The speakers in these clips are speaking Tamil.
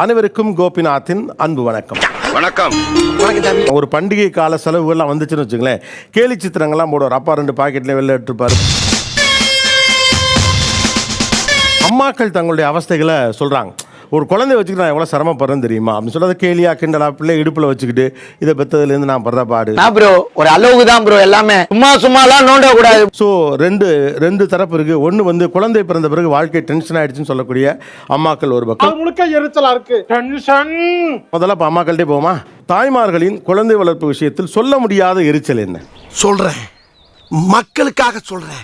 அனைவருக்கும் கோபிநாத்தின் அன்பு வணக்கம். வணக்கம். ஒரு பண்டிகை கால செலவுகள்லாம் வந்துச்சுன்னு வச்சுங்களேன், கேலி சித்திரங்கள்லாம் போடுவார். அப்பா 2 பாக்கெட்ல வெளில எடுத்துருப்பாரு. அம்மாக்கள் தங்களுடைய அவஸ்தைகளை சொல்றாங்க. ஒரு குழந்தை வச்சுக்கிட்டு நான் எவ்வளோ சிரமப்படுறேன்னு தெரியுமா அப்படின்னு சொல்லி அதை கேலியா கிண்டலா பிள்ளை இடுப்பில் வச்சுக்கிட்டு இதை பெற்றதுலேருந்து நான் படுற பாடு. ப்ரோ ஒரு அளவுக்கு தான் ப்ரோ, எல்லாமே சும்மாலாம் நோண்ட கூடாது. ஸோ ரெண்டு தரப்பு இருக்கு. ஒன்று வந்து குழந்தை பிறந்த பிறகு வாழ்க்கை டென்ஷன் ஆயிடுச்சுன்னு சொல்லக்கூடிய அம்மாக்கள் ஒரு பக்கம், முழுக்க எரிச்சலா இருக்கு, டென்ஷன். முதல்ல இப்போ அம்மாக்கள்கிட்டே போமா. தாய்மார்களின் குழந்தை வளர்ப்பு விஷயத்தில் சொல்ல முடியாத எரிச்சல் என்ன? சொல்றேன், மக்களுக்காக சொல்றேன்.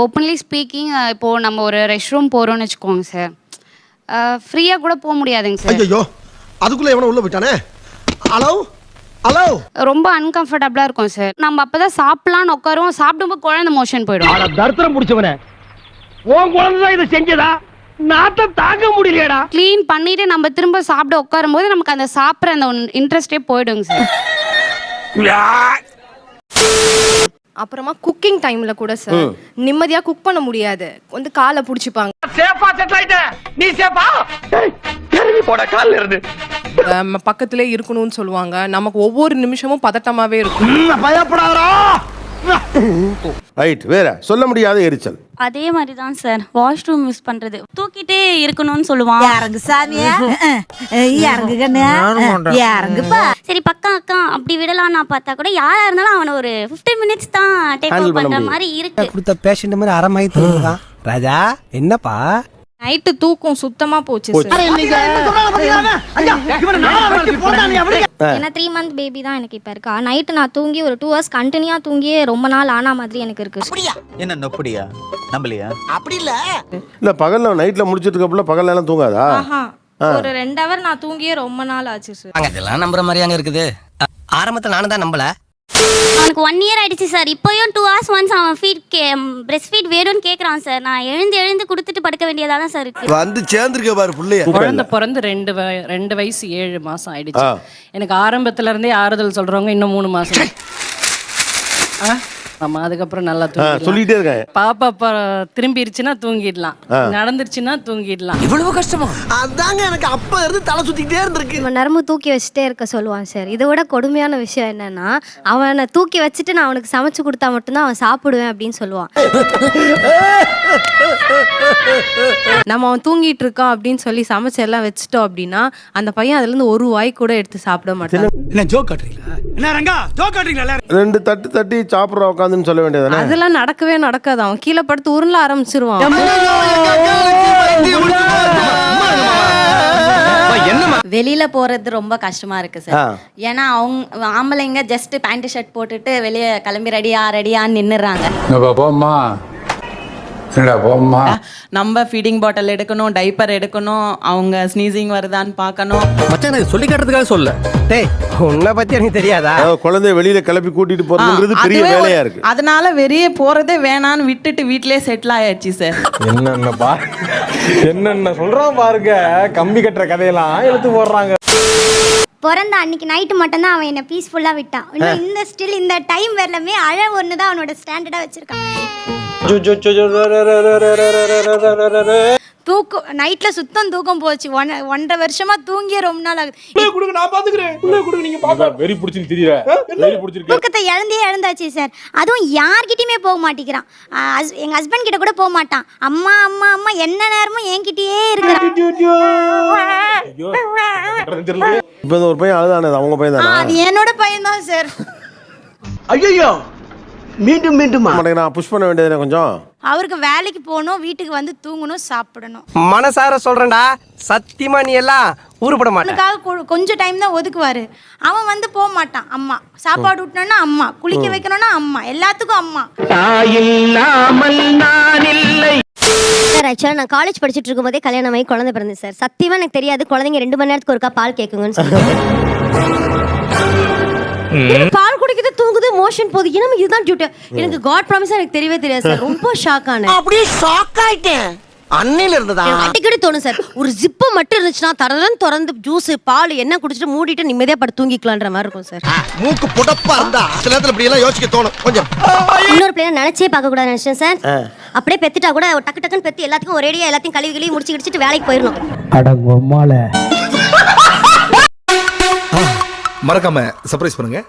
ஓப்பன்லி ஸ்பீக்கிங், இப்போது நம்ம ஒரு ரெஸ்ட் ரூம் போகிறோம்னு வச்சுக்கோங்க சார், ஃப்ரீயாக கூட போக முடியாதுங்க சார். ஐயோ, அதுக்குள்ள எவனோ உள்ள போயிட்டானே. ஹலோ, ரொம்ப அன்கம்ஃபர்டபுளாக இருக்கும் சார். நம்ம அப்போ தான் சாப்பிட்லான்னு உட்காருவோம், சாப்பிடும்போது குழந்தை மோஷன் போயிடும். தரித்திரம் பிடிச்சவனே, உன் குழந்தை தான் இதை செஞ்சதா? நாத்தம் தாங்க முடியலடா. க்ளீன் பண்ணிட்டு நம்ம திரும்ப சாப்பிட உட்காரும் போது நமக்கு அந்த சாப்பிட்ற அந்த இன்ட்ரெஸ்டே போயிடுங்க சார். அப்புறமா குக்கிங் டைம்ல கூட சார் நிம்மதியா குக் பண்ண முடியாது, வந்து காலை புடிச்சுப்பாங்க. சேஃபா செட்டில் ஆயிட்ட, நீ சேஃபா? திரும்பி போட கால்ல இருந்து. பக்கத்திலே இருக்கணும்னு சொல்லுவாங்க. நமக்கு ஒவ்வொரு நிமிஷமும் பதட்டமாவே இருக்கும். பயப்படாதடா. ரைட். வேற சொல்ல முடியாத எரிச்சல் அதே மாதிரி தான் சார், வாஷ்ரூம் யூஸ் பண்றது, தூக்கிட்டே இருக்கணும்னு சொல்லுவான். இறங்கு சாமியா, இறங்கு கண்ணு, இறங்குப்பா. சரி பக்கம் அக்கம் அப்படி விடலாம் நான் பார்த்தா கூட யாரா இருந்தாலும் அவனை ஒரு 15 மினிட்ஸ் தான் டேக் ஓவர் பண்ற மாதிரி இருக்கு. கொடுத்த பேஷண்ட் மாதிரி அரை மாதிரி தூங்குறான். ராஜா என்னப்பா? நைட்டு தூக்கம் சுத்தமா போச்சு சார். ஏன்னா 3 month பேபி தான் எனக்கு இப்ப இருக்கா. நைட்டு நான் தூங்கி ஒரு 2 hours கண்டினியூவா தூங்கியே ரொம்ப நாள் ஆனா மாதிரி எனக்கு இருக்கு. என்ன நொப்படியா நம்பலையா? அப்படி இல்ல. இல்ல பகல்ல நைட்ல முடிச்சிட்டு இருக்கப்பல பகல்ல எல்லாம் தூங்காதா? ஒரு 2 hour நான் தூங்கியே ரொம்ப நாள் ஆச்சு சார். இதெல்லாம் நம்புற மாதிரியாங்க இருக்குது. ஆரம்பத்துல நானும் தான் நம்பல. அவனுக்கு 1 year ஆயிடுச்சு சார். இப்போயும் 2 hours once அவன் பிரஸ்ட் ஃபீட் வேணும்னு கேட்குறான் சார். நான் எழுந்து கொடுத்துட்டு படுக்க வேண்டியதா தான் சார் இருக்கு. வந்து சேர்ந்துருக்க பாரு புள்ளைய. குழந்தை பிறந்து 2 வயசு 7 மாசம் ஆயிடுச்சு. எனக்கு ஆரம்பத்துல இருந்தே ஆறுதல் சொல்றவங்க இன்னும் 3 மாசம். ஆமா, அதுக்கப்புறம் நல்லா சொல்லிட்டே இருக்கேன். பாப்பா திரும்பிடுச்சுன்னா தூங்கிடலாம், நடந்துருச்சுன்னா தூங்கிடலாம். இவ்வளவு கஷ்டமா? அதாங்க எனக்கு அப்ப இருந்து தலை சுத்திக்கிட்டே இருந்திருக்கு. நம்ம நரம்பு தூக்கி வச்சுட்டே இருக்க சொல்லுவான் சார். இதை விட கொடுமையான விஷயம் என்னன்னா, அவனை தூக்கி வச்சுட்டு நான் அவனுக்கு சமைச்சு கொடுத்தா மட்டும்தான் அவன் சாப்பிடுவேன் அப்படின்னு சொல்லுவான். நம்ம அவன் தூங்கிட்டு இருக்கான் அப்படின்னு சொல்லி சமைச்சு எல்லாம் வச்சுட்டோம் அப்படின்னா அந்த பையன் அதுல இருந்து ஒரு வாய் கூட எடுத்து சாப்பிட மாட்டான். என்ன ஜோக் காட்டுறீங்களா? என்ன ரங்கா ஜோக் காட்டுறீங்களா? 2 தட்டி சாப்பிட்ற உட்காந்துன்னு சொல்ல வேண்டியதானே? அதெல்லாம் நடக்கவே நடக்காது. அவன் கீழே படுத்து உருள ஆரம்பிச்சிருவான். வெளியில போறது ரொம்ப கஷ்டமா இருக்கு சார். ஏன்னா அவங்க ஆம்பளைங்க ஜஸ்ட் பேண்ட் ஷர்ட் போட்டுட்டு வெளியே கிளம்பி ரெடியான்னு நின்னுறாங்க. நம்ம ஃபீடிங் பாட்டில் எடுக்கணும், டைப்பர் எடுக்கணும், அவங்க ஸ்னீசிங் வருதான்னு பார்க்கணும். மச்சான் எனக்கு சொல்லி காட்டுறதுக்காக சொல்ல. டேய் உன்னை பத்தி எனக்கு தெரியாதா? குழந்தைய வெளியில கிளப்பி கூட்டிட்டு போறதுங்கிறது பெரிய வேலையா இருக்கு. அதனால வெளியே போறதே வேணான்னு விட்டுட்டு வீட்லயே செட்டில் ஆயாச்சு சார். என்னென்ன சொல்றான் பாருங்க, கம்பி கட்டுற கதையெல்லாம் எடுத்து போடுறாங்க. பிறந்த அன்னைக்கு நைட்டு மட்டும்தான் அவன் என்ன பீஸ்ஃபுல்லா விட்டான். இன்னும் இந்த டைம் வரலமே அழ ஒன்று தான் அவனோட ஸ்டாண்டர்டா வச்சிருக்கான். தூக்கம் நைட்ல சுத்தம் தூக்கம் போச்சு. 1.5 வருஷமா தூங்கிய ரொம்ப நாள் ஆகுது. தூக்கத்தை இழந்தாச்சு சார். அதுவும் யார்கிட்டயுமே போக மாட்டேங்கிறான். எங்க ஹஸ்பண்ட் கிட்ட கூட போக மாட்டான். அம்மா அம்மா அம்மா என்ன நேரமும் என்கிட்டயே இருக்கிறான். இப்ப ஒரு பையன் அழுதானே, அவங்க பையன் தானே? அது என்னோட பையன் தான் சார். ஐயோ, மீண்டும் நான் புஷ் பண்ண வேண்டியதுனே கொஞ்சம். அவருக்கு வேலைக்கு போகணும், வீட்டுக்கு வந்து தூங்கணும், சாப்பிடணும். மனசார சொல்றேன்டா, சத்தியமா நீ எல்லாம் ஊருப்பட மாட்டான். கொஞ்சம் டைம் தான் ஒதுக்குவாரு. அவன் வந்து போக மாட்டான். அம்மா சாப்பாடு ஊட்டணும்னா அம்மா, குளிக்க வைக்கணும்னா அம்மா, எல்லாத்துக்கும் அம்மா. சார் ஆக்சுவலாக நான் காலேஜ் படிச்சுட்டு இருக்கும் போதே கல்யாணம் ஆகி குழந்தை பிறந்தேன் சார். சத்தியமா எனக்கு தெரியாது குழந்தைங்க 2 மணி நேரத்துக்கு ஒருக்கா பால் கேட்குங்கன்னு சொல்லி. பால் குடிக்குது, தூங்குது, மோஷன் போகுது. இதுதான் டியூட்டி. எனக்கு காட் ப்ராமிஸா எனக்கு தெரியவே தெரியாது சார். ரொம்ப ஷாக் ஆனேன். அப்படியே ஷாக் ஆயிட்டேன். அன்னையில இருந்ததா அடிக்கடி தோணும் சார், ஒரு ஜிப்பு மட்டும் இருந்துச்சுன்னா தரதன் திறந்து ஜூஸ் பால் என்ன குடிச்சிட்டு மூடிட்டு நிம்மதியா படுத்து தூங்கிக்கலான்ற மாதிரி இருக்கும் சார். மூக்கு புடப்பா இருந்தா சில நேரத்துல இப்படி எல்லாம் யோசிக்க தோணும் கொஞ்சம். இன்னொரு பிள்ளைய நினைச்சே பார்க்க கூடாது நினைச்சேன் சார். அப்படியே பெத்துட்டா கூட டக்கு டக்குன்னு பெத்து எல்லாத்துக்கும் ஒரேடியா எல்லாத்தையும் கழுவி முடிச்சு கிடிச்சிட்டு வேலைக்கு போயிடணும். அடங்கொம்மால மறக்காம சர்ப்ரைஸ் பண்ணுங்க.